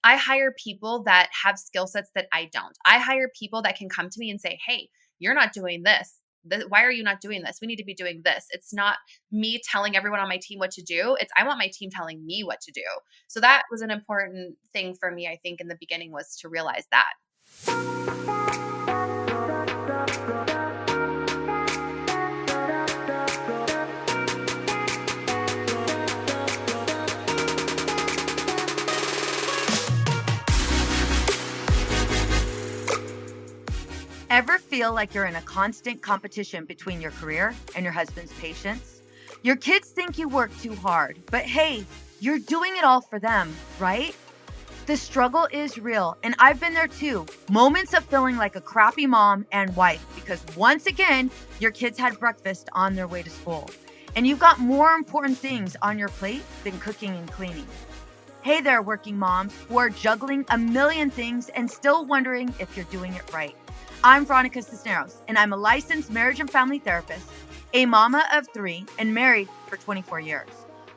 I hire people that have skill sets that I don't. I hire people that can come to me and say, hey, you're not doing this. Why are you not doing this? We need to be doing this. It's not me telling everyone on my team what to do. It's I want my team telling me what to do. So that was an important thing for me, I think, in the beginning was to realize that. Ever feel like you're in a constant competition between your career and your husband's patience? Your kids think you work too hard, but hey, you're doing it all for them, right? The struggle is real, and I've been there too. Moments of feeling like a crappy mom and wife because once again, your kids had breakfast on their way to school, and you've got more important things on your plate than cooking and cleaning. Hey there, working moms who are juggling a million things and still wondering if you're doing it right. I'm Veronica Cisneros, and I'm a licensed marriage and family therapist, a mama of 3, and married for 24 years.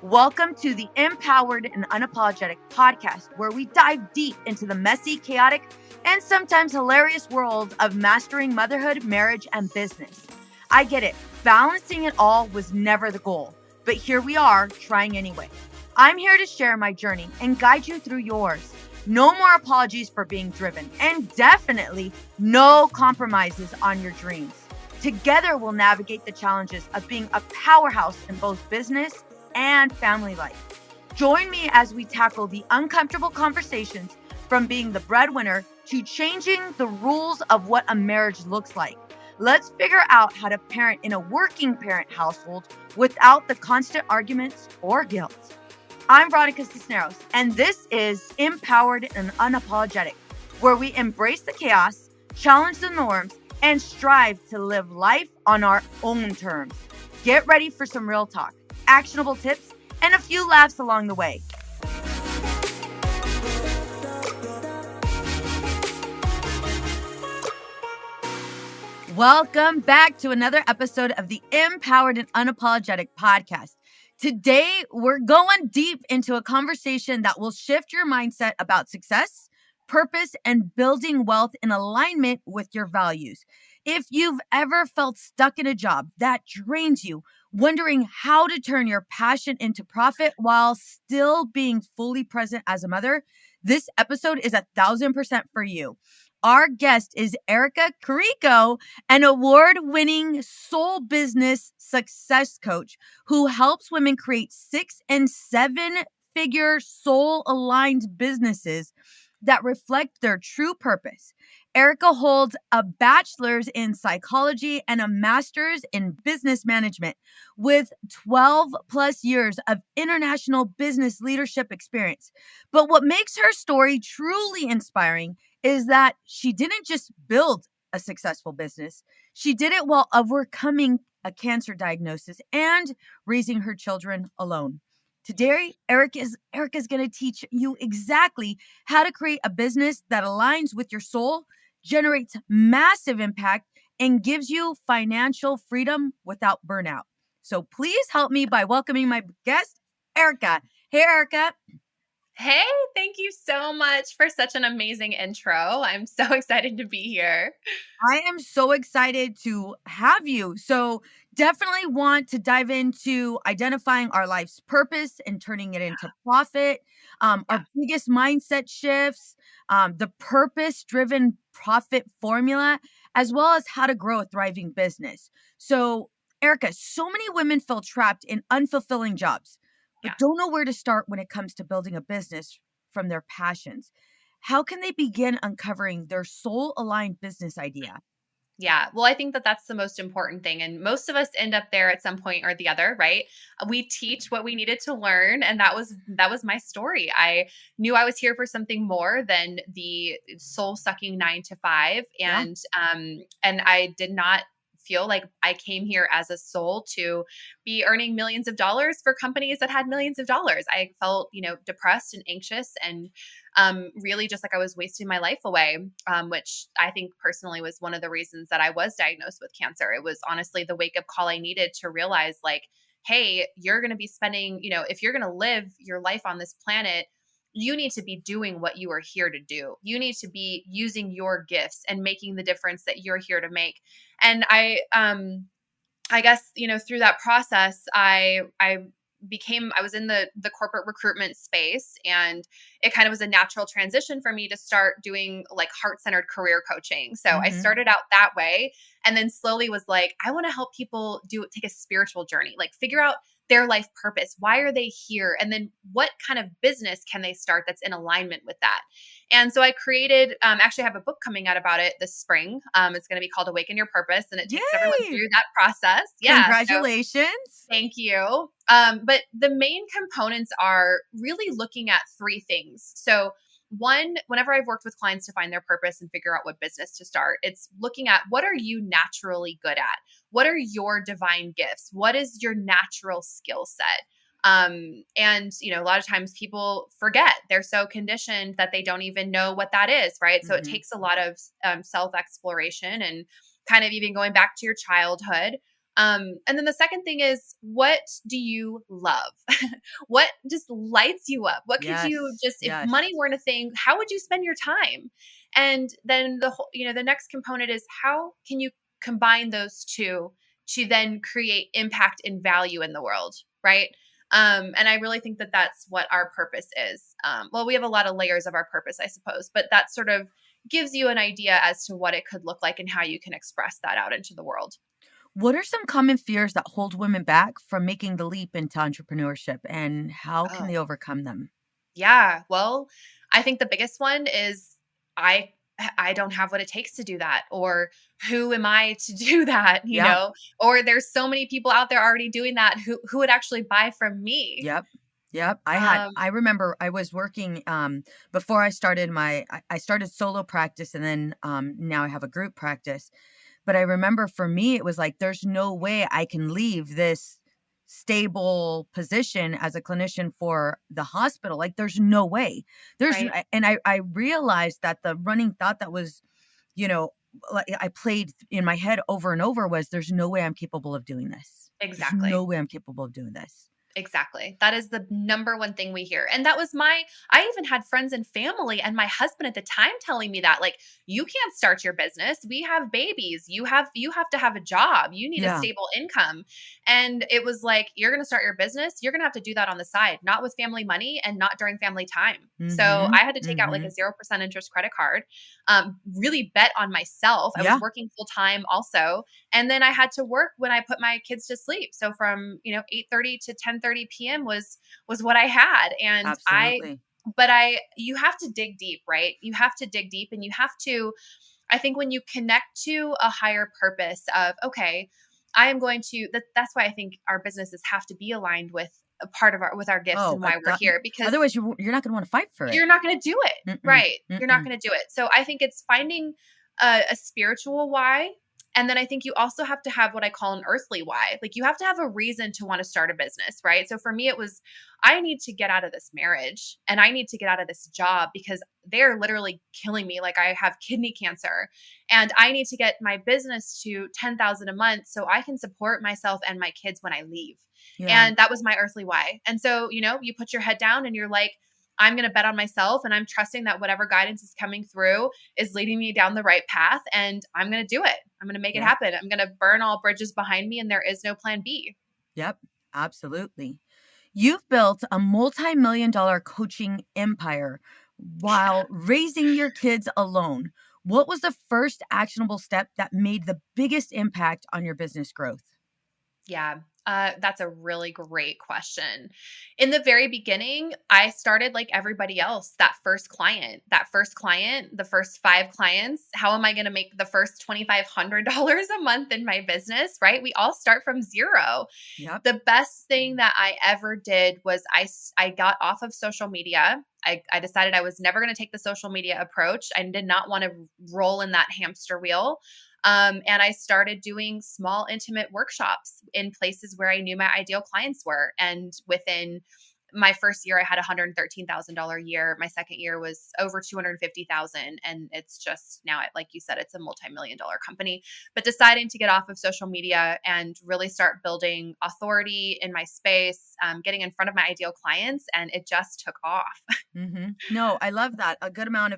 Welcome to the Empowered and Unapologetic podcast, where we dive deep into the messy, chaotic, and sometimes hilarious world of mastering motherhood, marriage, and business. I get it. Balancing it all was never the goal, but here we are, trying anyway. I'm here to share my journey and guide you through yours. No more apologies for being driven, and definitely no compromises on your dreams. Together, we'll navigate the challenges of being a powerhouse in both business and family life. Join me as we tackle the uncomfortable conversations from being the breadwinner to changing the rules of what a marriage looks like. Let's figure out how to parent in a working parent household without the constant arguments or guilt. I'm Veronica Cisneros, and this is Empowered and Unapologetic, where we embrace the chaos, challenge the norms, and strive to live life on our own terms. Get ready for some real talk, actionable tips, and a few laughs along the way. Welcome back to another episode of the Empowered and Unapologetic podcast. Today, we're going deep into a conversation that will shift your mindset about success, purpose, and building wealth in alignment with your values. If you've ever felt stuck in a job that drains you, wondering how to turn your passion into profit while still being fully present as a mother, this episode is 1,000% for you. Our guest is Carrico, an award-winning soul business success coach who helps women create 6- and 7-figure soul-aligned businesses that reflect their true purpose. Erica holds a bachelor's in psychology and a master's in business management with 12 plus years of international business leadership experience. But what makes her story truly inspiring is that she didn't just build a successful business. She did it while overcoming a cancer diagnosis and raising her children alone. Today, Erica's going to teach you exactly how to create a business that aligns with your soul, generates massive impact, and gives you financial freedom without burnout. So please help me by welcoming my guest, Erica. Hey, Erica. Hey, thank you so much for such an amazing intro. I'm so excited to be here. I am so excited to have you. So definitely want to dive into identifying our life's purpose and turning it into profit, our biggest mindset shifts, the purpose-driven profit formula, as well as how to grow a thriving business. So Erica, so many women feel trapped in unfulfilling jobs, but don't know where to start when it comes to building a business from their passions. How can they begin uncovering their soul-aligned business idea? Yeah. Well, I think that that's the most important thing. And most of us end up there at some point or the other, right? We teach what we needed to learn. And that was my story. I knew I was here for something more than the soul sucking 9 to 5. And I did not feel like I came here as a soul to be earning millions of dollars for companies that had millions of dollars. I felt, depressed and anxious and really just like I was wasting my life away, which I think personally was one of the reasons that I was diagnosed with cancer. It was honestly the wake up call I needed to realize like, hey, you're going to be spending, if you're going to live your life on this planet you need to be doing what you are here to do. You need to be using your gifts and making the difference that you're here to make. And I guess, through that process, I was in the corporate recruitment space, and it kind of was a natural transition for me to start doing like heart-centered career coaching. So I Mhm. started out that way, and then slowly was like, I want to help people take a spiritual journey, like figure out their life purpose. Why are they here? And then what kind of business can they start that's in alignment with that? And so I created, actually, I have a book coming out about it this spring. It's going to be called Awaken Your Purpose, and it takes everyone Yay! through that process. Yeah. So Congratulations. thank you. But the main components are really looking at three things. So, one, whenever I've worked with clients to find their purpose and figure out what business to start, it's looking at what are you naturally good at? What are your divine gifts? What is your natural skill set? And a lot of times people forget, they're so conditioned that they don't even know what that is, right? So it Mhm. takes a lot of self exploration and kind of even going back to your childhood. And then the second thing is, what do you love? What just lights you up? What could you Yes. just, if Yes. money weren't a thing, how would you spend your time? And then the whole, the next component is, how can you combine those two to then create impact and value in the world, right? And I really think that that's what our purpose is. Well, we have a lot of layers of our purpose, I suppose, but that sort of gives you an idea as to what it could look like and how you can express that out into the world. What are some common fears that hold women back from making the leap into entrepreneurship, and how can Oh, they overcome them? yeah. Well, I think the biggest one is, I I don't have what it takes to do that, or who am I to do that, Yeah. Or there's so many people out there already doing that, who would actually buy from me. Yep. Yep. Um I remember I was working before I started solo practice, and then now I have a group practice. But I remember for me, it was like, there's no way I can leave this stable position as a clinician for the hospital. Like, there's no way. right. And I realized that the running thought that was, you know, like I played in my head over and over was, there's no way I'm capable of doing this. There's no Exactly. way I'm capable of doing this. Exactly. That is the number one thing we hear. And that was I even had friends and family and my husband at the time telling me that, like, you can't start your business. We have babies. You have to have a job. You need a Yeah. stable income. And it was like, you're going to start your business, you're going to have to do that on the side, not with family money and not during family time. So Mm-hmm. I had to take out like Mm-hmm. a 0% interest credit card, really bet on myself. I was Yeah. working full time also, and then I had to work when I put my kids to sleep. So from 8:30 to 10:30 p.m. was what I had. And Absolutely. you have to dig deep, right? You have to dig deep, and you have to, I think, when you connect to a higher purpose of, okay, I am going to that's why I think our businesses have to be aligned with a part of our with our gifts Oh, and why we're here, because otherwise you're not going to want to fight for it. you're not going to do it. Mm-mm. Right. You're not Mm-mm. going to do it. So I think it's finding a spiritual why. And then I think you also have to have what I call an earthly why. Like, you have to have a reason to want to start a business, right? So for me, it was, I need to get out of this marriage and I need to get out of this job because they're literally killing me. Like, I have kidney cancer, and I need to get my business to 10,000 a month so I can support myself and my kids when I leave. Yeah. And that was my earthly why. And so, you put your head down and you're like, I'm going to bet on myself, and I'm trusting that whatever guidance is coming through is leading me down the right path, and I'm going to do it. I'm going to make it Yep. happen. I'm going to burn all bridges behind me, and there is no plan B. Yep. Absolutely. You've built a multi-million-dollar coaching empire while raising your kids alone. What was the first actionable step that made the biggest impact on your business growth? Yeah, that's a really great question. In the very beginning, I started like everybody else. That first client, the first five clients. How am I going to make the first $2,500 a month in my business? Right? We all start from zero. Yep. The best thing that I ever did was I got off of social media. I decided I was never going to take the social media approach. I did not want to roll in that hamster wheel. And I started doing small, intimate workshops in places where I knew my ideal clients were. And within my first year I had $113,000 a year. My second year was over 250,000, and it's just now, like you said, it's a multi-million dollar company. But deciding to get off of social media and really start building authority in my space, getting in front of my ideal clients, and it just took off. No, I love that. A good amount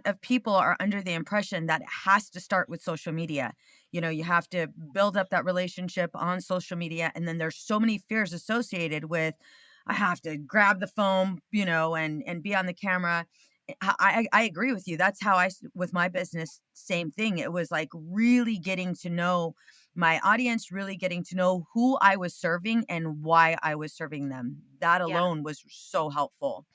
of people are under the impression that it has to start with social media. You know, you have to build up that relationship on social media, and then there's so many fears associated with I have to grab the phone, you know, and be on the camera. I agree with you. That's how with my business, same thing. It was like really getting to know my audience, really getting to know who I was serving and why I was serving them. That Yeah. alone was so helpful.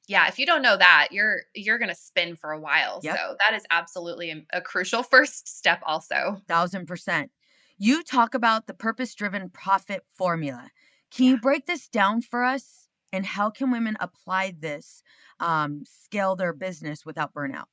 Yeah, if you don't know that, you're going to spin for a while. Yep, So that is absolutely a crucial first step also. 1000%. You talk about the purpose driven profit formula. Can Yeah. you break this down for us? And how can women apply this, scale their business without burnout?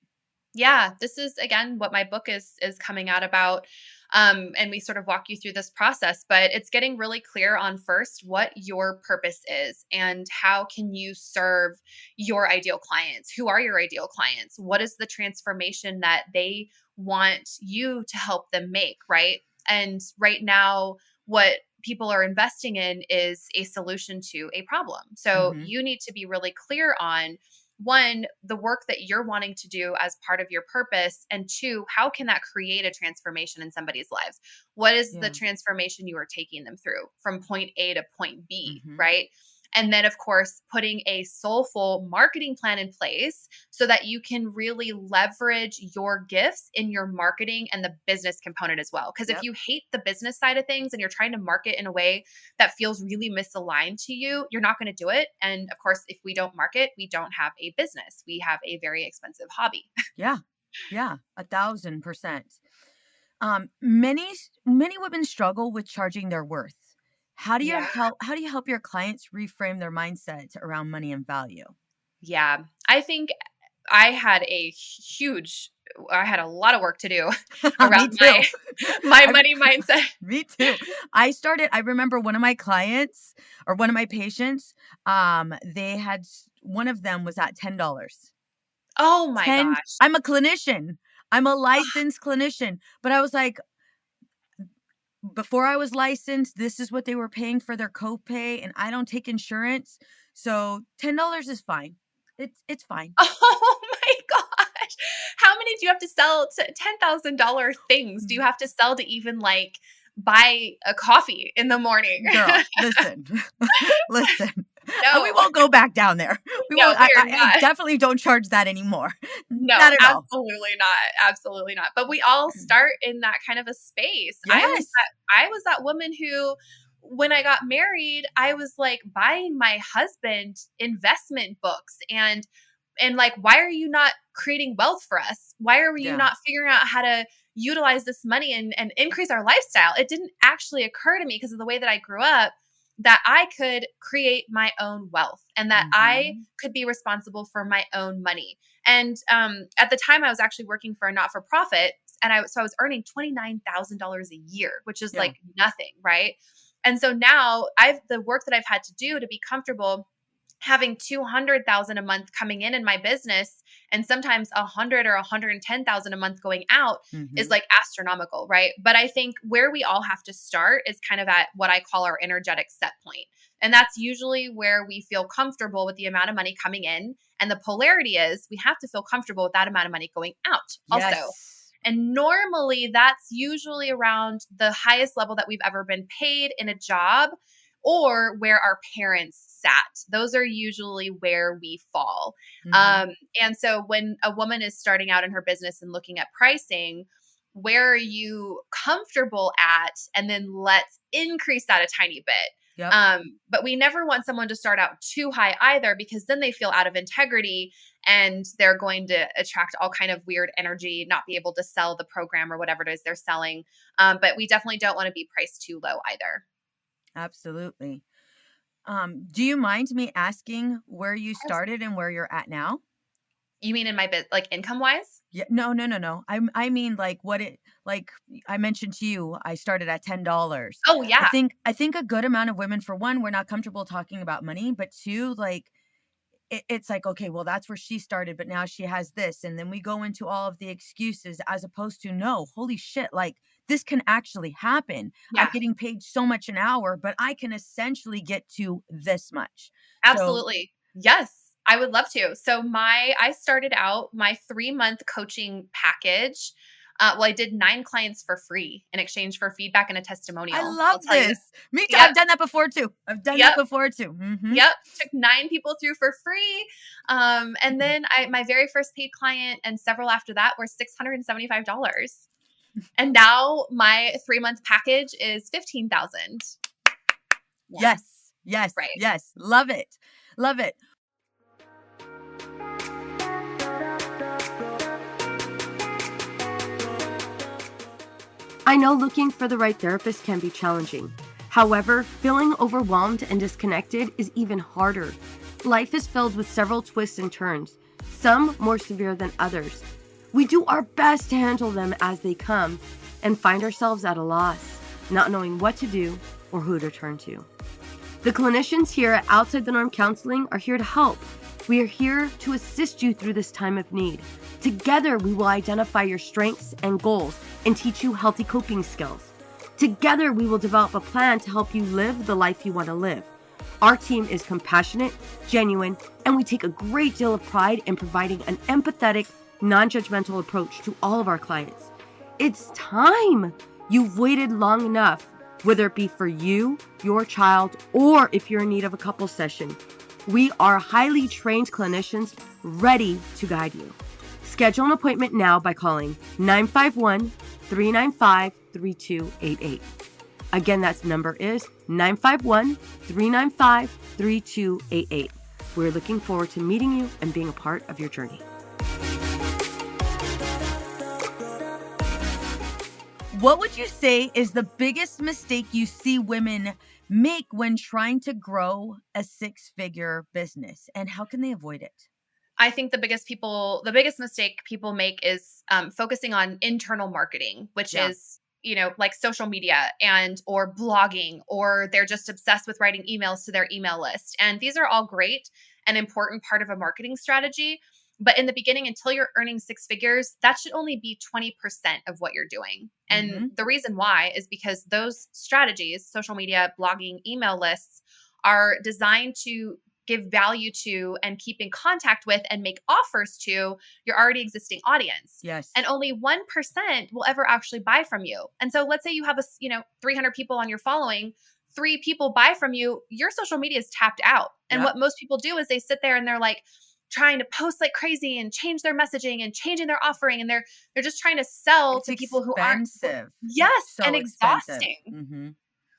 Yeah, this is again what my book is coming out about. And we sort of walk you through this process, but it's getting really clear on first what your purpose is and how can you serve your ideal clients. Who are your ideal clients? What is the transformation that they want you to help them make, right? And right now, what people are investing in is a solution to a problem. So Hmm. you need to be really clear on one, the work that you're wanting to do as part of your purpose, and two, how can that create a transformation in somebody's lives? What is the Yeah. transformation you are taking them through from point A to point B, Hmm. right? And then, of course, putting a soulful marketing plan in place so that you can really leverage your gifts in your marketing and the business component as well. Because if Yep. you hate the business side of things and you're trying to market in a way that feels really misaligned to you, you're not going to do it. And of course, if we don't market, we don't have a business. We have a very expensive hobby. Yeah. Yeah. 1000%. Many women struggle with charging their worth. Yeah. How do you help your clients reframe their mindset around money and value? Yeah. I think huge I had a lot of work to do Me around too. my I money mindset. Me too. I remember one of my clients or one of my patients, they had one of them was at $10. Oh my 10 gosh. I'm a clinician. I'm a licensed clinician, but I was like, before I was licensed, this is what they were paying for their copay, and I don't take insurance, so $10 is fine. It's fine. Oh my gosh. How many do you have to sell to $10,000 things do you Mm, have to sell to even like buy a coffee in the morning? Girl, listen, listen, we No. won't go back down there. We No, won't. we are I not. definitely don't charge that anymore. No, Not at all. absolutely not, absolutely not, but we all start in that kind of a space. Yes. I was that woman who, when I got married, I was, like, buying my husband investment books and, like, "Why are you not creating wealth for us? Why are you Yeah. not figuring out how to utilize this money and increase our lifestyle?" It didn't actually occur to me because of the way that I grew up that I could create my own wealth and that I Mhm. could be responsible for my own money. And at the time, I was actually working for a not for profit, and I was earning $29,000 a year, which is Yeah. like nothing, right? And so now the work that I've had to do to be comfortable having 200,000 a month coming in my business and sometimes 100 or 110,000 a month going out is Mhm. like astronomical, right? But I think where we all have to start is kind of at what I call our energetic set point. And that's usually where we feel comfortable with the amount of money coming in. And the polarity is we have to feel comfortable with that amount of money going out also. Yes. And normally that's usually around the highest level that we've ever been paid in a job or where our parents sat. Those are usually where we fall. Mhm. And so when a woman is starting out in her business and looking at pricing, where are you comfortable at? And then let's increase that a tiny bit. Yep. But we never want someone to start out too high either because then they feel out of integrity and they're going to attract all kind of weird energy, not be able to sell the program or whatever it is they're selling. But we definitely don't want to be priced too low either. Absolutely. Do you mind me asking where you started and where you're at now? You mean in my bit like income wise? Yeah, no, no, no, no. I mean like what it like I mentioned to you, I started at $10. Oh, I yeah. think I think a good amount of women, for one, we're not comfortable talking about money, but two, like it's like, okay, well, that's where she started, but now she has this. And then we go into all of the excuses as opposed to, no, holy shit, like this can actually happen. I'm Yeah. getting paid so much an hour, but I can essentially get to this much. So Absolutely. Yes, I would love to. So I started out my 3-month coaching package. Well, I did 9 clients for free in exchange for feedback and a I testimonial. I'll love tell you. this. Me too. Yep, I've done that before too. I've done that yep, before too. yep. Took 9 people through for free. And Mhm. then my very first paid client and several after that were $675. And now my 3-month package is 15,000. Yeah, Yes. Yes. right. Yes. Love it. Love it. I know looking for the right therapist can be challenging. However, feeling overwhelmed and disconnected is even harder. Life is filled with several twists and turns, some more severe than others. We do our best to handle them as they come and find ourselves at a loss, not knowing what to do or who to turn to. The clinicians here at Outside the Norm Counseling are here to help. We are here to assist you through this time of need. Together, we will identify your strengths and goals and teach you healthy coping skills. Together, we will develop a plan to help you live the life you want to live. Our team is compassionate, genuine, and we take a great deal of pride in providing an empathetic, non-judgmental approach to all of our clients. It's time! You've waited long enough, whether it be for you, your child, or if you're in need of a couple session. We are highly trained clinicians ready to guide you. Schedule an appointment now by calling 951-395-3288. Again, that number is 951-395-3288. We're looking forward to meeting you and being a part of your journey. What would you say is the biggest mistake you see women make when trying to grow a six-figure business, and how can they avoid it? I think the biggest mistake people make is focusing on internal marketing, which Yeah. is, like social media or blogging, or they're just obsessed with writing emails to their email list. And these are all great and important part of a marketing strategy. But in the beginning, until you're earning 6 figures, that should only be 20% of what you're doing. And Mhm. the reason why is because those strategies, social media, blogging, email lists, are designed to give value to and keep in contact with and make offers to your already existing audience. And Yes. only 1% will ever actually buy from you. And so let's say you have 300 people on your following, 3 people buy from you, your social media is tapped out. And Yep. what most people do is they sit there and they're like trying to post like crazy and change their messaging and changing their offering, and they're just trying to sell It's to people who aren't. expensive. It's Yes, and so expensive. exhausting. Mhm.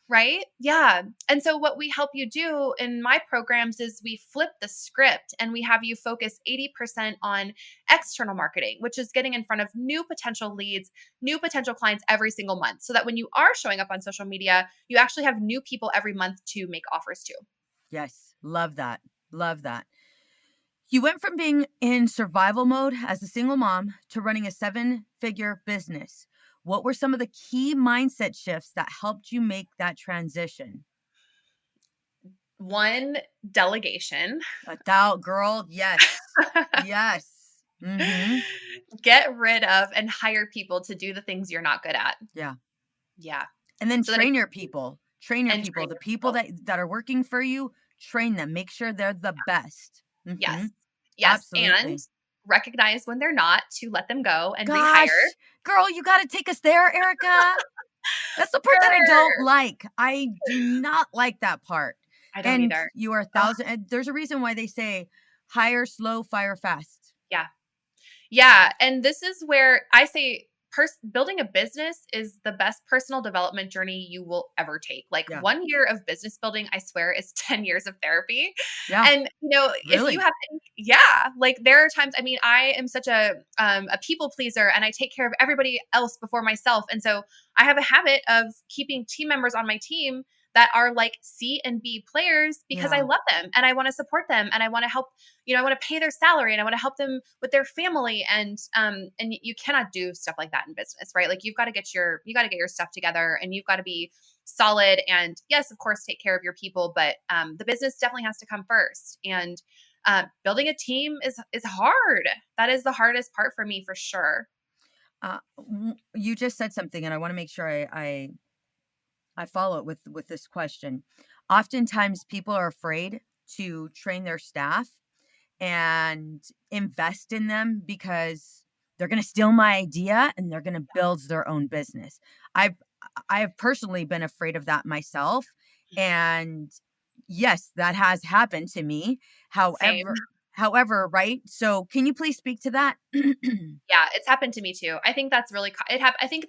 Right? Yeah. And so what we help you do in my programs is we flip the script and we have you focus 80% on external marketing, which is getting in front of new potential leads, new potential clients every single month, so that when you are showing up on social media, you actually have new people every month to make offers to. Yes. Love that. Love that. You went from being in survival mode as a single mom to running a seven-figure business. What were some of the key mindset shifts that helped you make that transition? One, delegation. A thou girl, yes. Yes. Mhm. Get rid of and hire people to do the things you're not good at. Yeah. Yeah. And then So that it train your can people. Train your and people. train The your people people. that are working for you, train them. Make sure they're the best. Yes. Mhm. Yes, and Absolutely. recognize when they're not to let them go and rehire. Gosh, girl, you gotta take us there, Erica. That's the part that I don't Grr. like. I do not like that part. I don't And either. you are a Ugh, thousand and there's a reason why they say hire slow, fire fast. yeah. Yeah, and this is where I say building a business is the best personal development journey you will ever take. Like Yeah. 1 year of business building, I swear, is 10 years of therapy. Yeah. And, if you Really. have yeah, like there are times, I mean, I am such a people pleaser and I take care of everybody else before myself. And so I have a habit of keeping team members on my team that are like C and B players because I Yeah. love them and I want to support them and I want to help, I want to pay their salary and I want to help them with their family. And you cannot do stuff like that in business, right? Like you got to get your stuff together and you've got to be solid and yes, of course, take care of your people, but the business definitely has to come first. And building a team is hard. That is the hardest part for me for sure. You just said something, and I want to make sure I follow it with this question. Oftentimes, people are afraid to train their staff and invest in them because they're going to steal my idea and they're going to build their own business. I've I have personally been afraid of that myself, and yes, that has happened to me. Same. However, right? So, can you please speak to that? Yeah, it's happened to me too. I think that's really I think,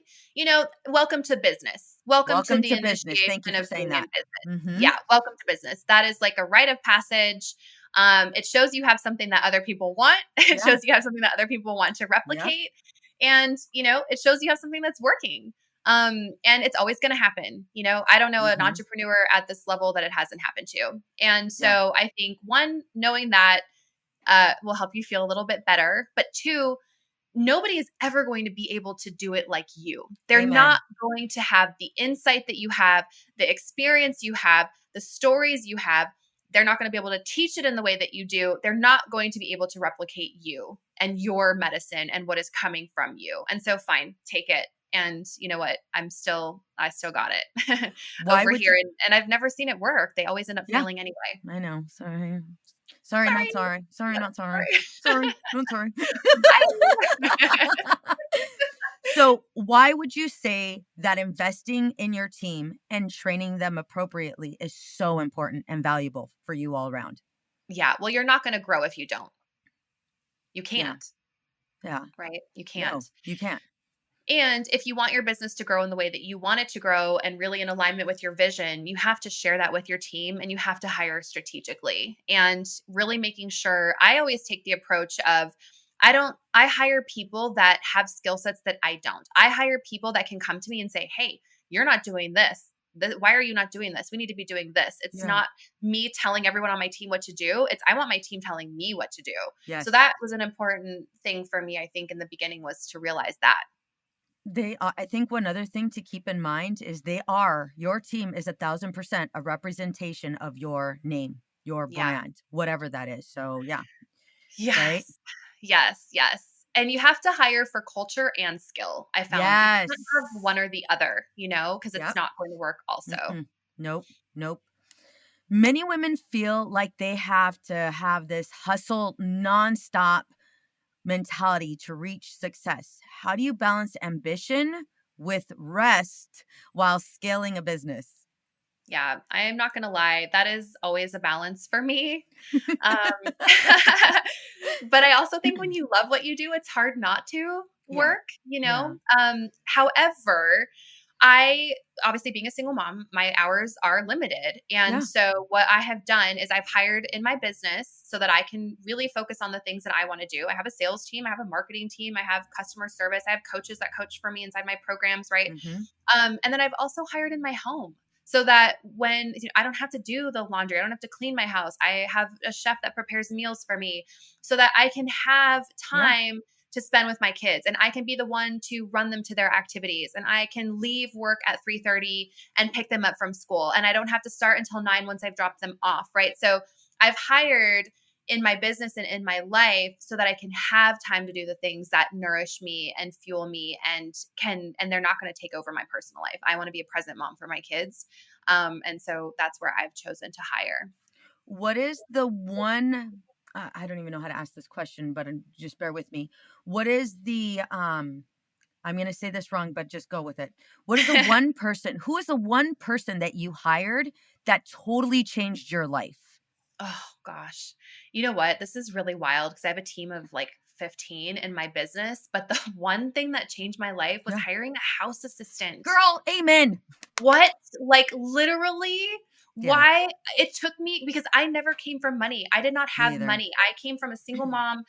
welcome to business. Welcome to Welcome the to business. Thank you initiation for of saying being in that. business. Mhm. Yeah, welcome to business. That is like a rite of passage. It shows you have something that other people want. It Yeah. shows you have something that other people want to Yep. replicate. And, it shows you have something that's working. And it's always going to happen. I don't know an Mhm. entrepreneur at this level that it hasn't happened to. And Yeah. so I think one, knowing that will help you feel a little bit better. But two, nobody is ever going to be able to do it like you. They're not Amen. going to have the insight that you have, the experience you have, the stories you have. They're not going to be able to teach it in the way that you do. They're not going to be able to replicate you and your medicine and what is coming from you. And so fine, take it. And you know what? I still got it Why over would you here. And I've never seen it work. They always end up Yeah, failing anyway. I know. Sorry. Sorry, not Sorry. sorry. Sorry, not sorry. Sorry. Sorry, not sorry. Bye. So, why would you say that investing in your team and training them appropriately is so important and valuable for you all around? Yeah, well, you're not gonna grow if you don't. You Yeah, can't, yeah. right? You can't. No, you can't. And if you want your business to grow in the way that you want it to grow and really in alignment with your vision, you have to share that with your team and you have to hire strategically and really making sure I always take the approach of I hire people that have skill sets that I don't. I hire people that can come to me and say, "Hey, you're not doing this. Why are you not doing this? We need to be doing this." It's Yeah. not me telling everyone on my team what to do. It's I want my team telling me what to do. So Yes. that was an important thing for me, I think, in the beginning was to realize that. I think one other thing to keep in mind is your team is 1,000% a representation of your name, your Yeah. brand, whatever that is. So, yeah, right? Yes. Yes, yes. And you have to hire for culture and skill, I found. You can't have Yes. one or the other, because it's Yep. not going to work also. Mm-mm. Nope. Nope. Many women feel like they have to have this hustle nonstop mentality to reach success. How do you balance ambition with rest while scaling a business? Yeah, I am not gonna lie, that is always a balance for me. Um, but I also think when you love what you do, it's hard not to Yeah. work, Yeah. However, I obviously being a single mom, my hours are limited. And Yeah. so what I have done is I've hired in my business so that I can really focus on the things that I want to do. I have a sales team, I have a marketing team, I have customer service, I have coaches that coach for me inside my programs, right? Mhm. And then I've also hired in my home so that when I don't have to do the laundry, I don't have to clean my house. I have a chef that prepares meals for me so that I can have Yeah. time to spend with my kids and I can be the one to run them to their activities and I can leave work at 3:30 and pick them up from school and I don't have to start until 9 once I've dropped them off, right? So I've hired in my business and in my life so that I can have time to do the things that nourish me and fuel me and they're not going to take over my personal life. I want to be a present mom for my kids. And so that's where I've chosen to hire. What is the one I don't even know how to ask this question, but just bear with me. What is the I'm going to say this wrong, but just go with it. What is the one person, who is the one person that you hired that totally changed your life? Oh gosh. You know what? This is really wild because I have a team of like 15 in my business, but the one thing that changed my life was Yeah. hiring a house assistant. Girl, amen. What? Like literally Yeah, why it took me because I never came from money. I did not me have either. money. I came from a single mom.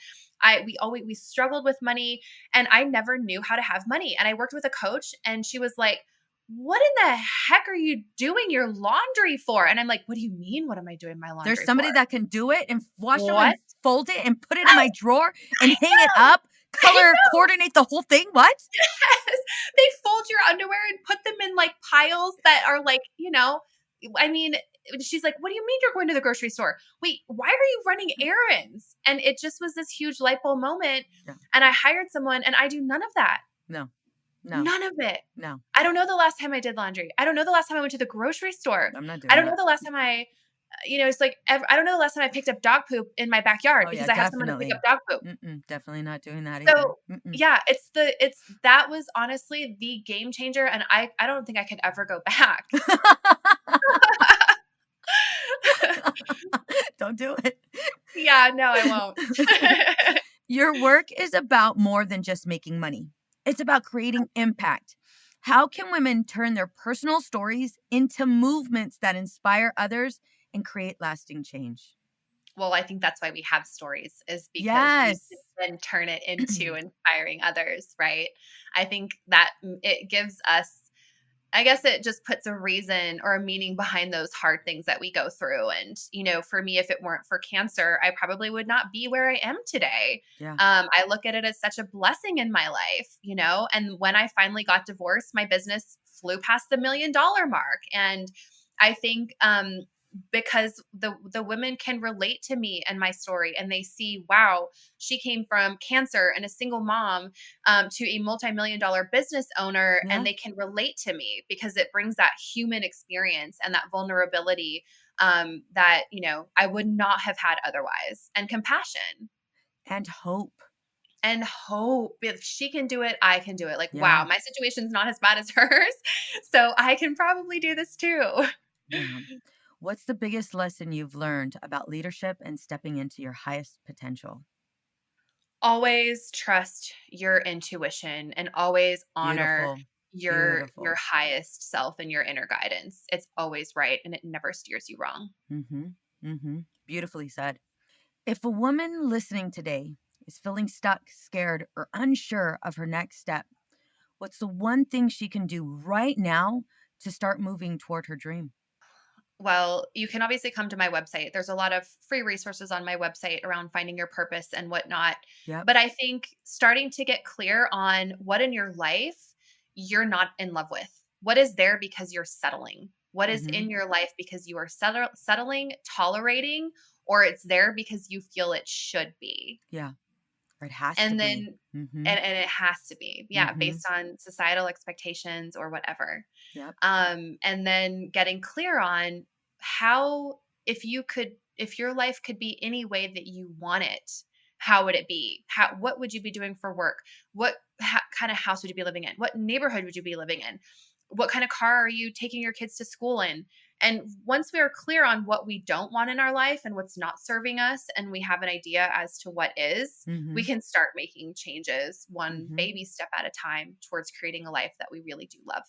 We struggled with money and I never knew how to have money. And I worked with a coach and she was like, what in the heck are you doing your laundry for? And I'm like, what do you mean? What am I doing my There's laundry for? somebody that can do it and wash them What? and fold it and put it in I my drawer and hang it know. up, I color know. coordinate the whole thing. What? Yes. They fold your underwear and put them in like piles that are like, I mean, she's like, what do you mean you're going to the grocery store? Wait, why are you running errands? And it just was this huge light bulb moment. Yeah. And I hired someone and I do none of that. No, no, None of it. no. I don't know the last time I did laundry. I don't know the last time I went to the grocery store. I'm not I doing don't know that. the last time it's like, I don't know the last time I picked up dog poop in my backyard Oh yeah, because I have someone to pick definitely. up dog poop. Definitely not doing that either. So yeah, that was honestly the game changer. And I don't think I could ever go back. Don't do it. Yeah, no, I won't. Your work is about more than just making money. It's about creating impact. How can women turn their personal stories into movements that inspire others and create lasting change? Well, I think that's why we have stories, is because we Yes. can then turn it into inspiring others, right? I think that it gives us, I guess it just puts a reason or a meaning behind those hard things that we go through. And, for me, if it weren't for cancer, I probably would not be where I am today. Yeah. I look at it as such a blessing in my life, and when I finally got divorced, my business flew past the $1 million mark. And I think, because the women can relate to me and my story, and they see, wow, she came from cancer and a single mom to a multi-million-dollar business owner, Yeah. and they can relate to me because it brings that human experience and that vulnerability that I would not have had otherwise, and compassion And hope. and hope. If she can do it, I can do it. Like, Yeah. wow, my situation's not as bad as hers, so I can probably do this too. Yeah. What's the biggest lesson you've learned about leadership and stepping into your highest potential? Always trust your intuition and always honor Beautiful. your Beautiful. highest self and your inner guidance. It's always right and it never steers you wrong. Beautifully said. If a woman listening today is feeling stuck, scared, or unsure of her next step, what's the one thing she can do right now to start moving toward her dream? Well, you can obviously come to my website. There's a lot of free resources on my website around finding your purpose and whatnot. Yep. But I think starting to get clear on what in your life you're not in love with. What is there because you're settling? What is in your life because you are settling, tolerating, or it's there because you feel it should be? Yeah. Or it has to And be. then and it has to be. Yeah, Mhm. based on societal expectations or whatever. Yep. And then getting clear on how, if your life could be any way that you want it, how would it be? What would you be doing for work? What kind of house would you be living in? What neighborhood would you be living in? What kind of car are you taking your kids to school in? And once we are clear on what we don't want in our life and what's not serving us, and we have an idea as to what is, we can start making changes one baby step at a time towards creating a life that we really do love.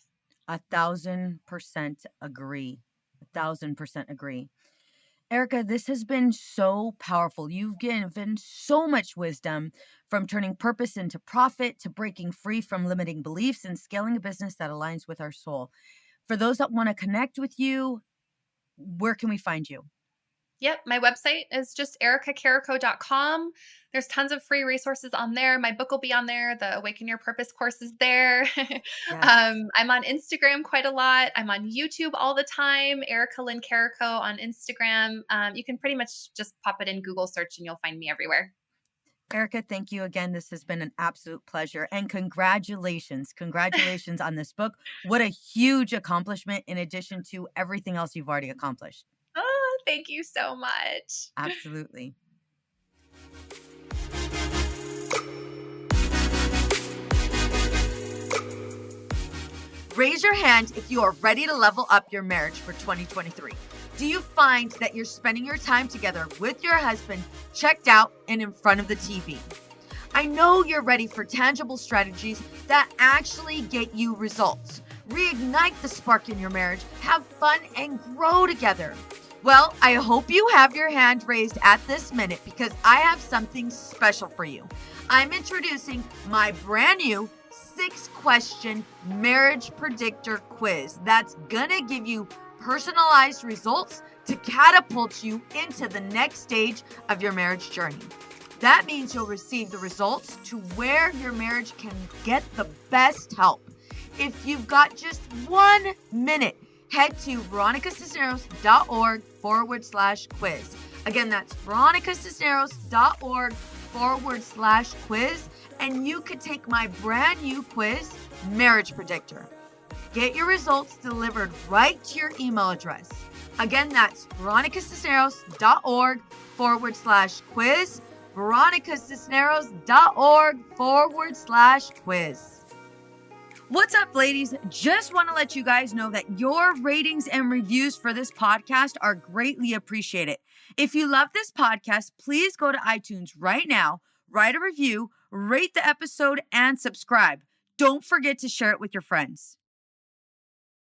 1,000% agree. 1,000% agree. Erica, this has been so powerful. You've given so much wisdom, from turning purpose into profit to breaking free from limiting beliefs and scaling a business that aligns with our soul. For those that want to connect with you, where can we find you? Yep. My website is just ericacarrico.com. There's tons of free resources on there. My book will be on there. The Awaken Your Purpose course is there. Yes. I'm on Instagram quite a lot. I'm on YouTube all the time. Erica Lynn Carrico on Instagram. You can pretty much just pop it in Google search and you'll find me everywhere. Erica, thank you again. This has been an absolute pleasure. And congratulations. Congratulations on this book. What a huge accomplishment in addition to everything else you've already accomplished. Oh, thank you so much. Absolutely. Raise your hand if you are ready to level up your marriage for 2023. Do you find that you're spending your time together with your husband checked out and in front of the TV? I know you're ready for tangible strategies that actually get you results. Reignite the spark in your marriage, have fun, and grow together. Well, I hope you have your hand raised at this minute because I have something special for you. I'm introducing my brand new 6-question marriage predictor quiz that's gonna give you personalized results to catapult you into the next stage of your marriage journey. That means you'll receive the results to where your marriage can get the best help. If you've got just 1 minute, head to veronicacisneros.org/quiz. Again, that's veronicacisneros.org/quiz, and you could take my brand new quiz, Marriage Predictor. Get your results delivered right to your email address. Again, that's veronicacisneros.org/quiz, veronicacisneros.org/quiz. What's up, ladies? Just want to let you guys know that your ratings and reviews for this podcast are greatly appreciated. If you love this podcast, please go to iTunes right now, write a review, rate the episode, and subscribe. Don't forget to share it with your friends.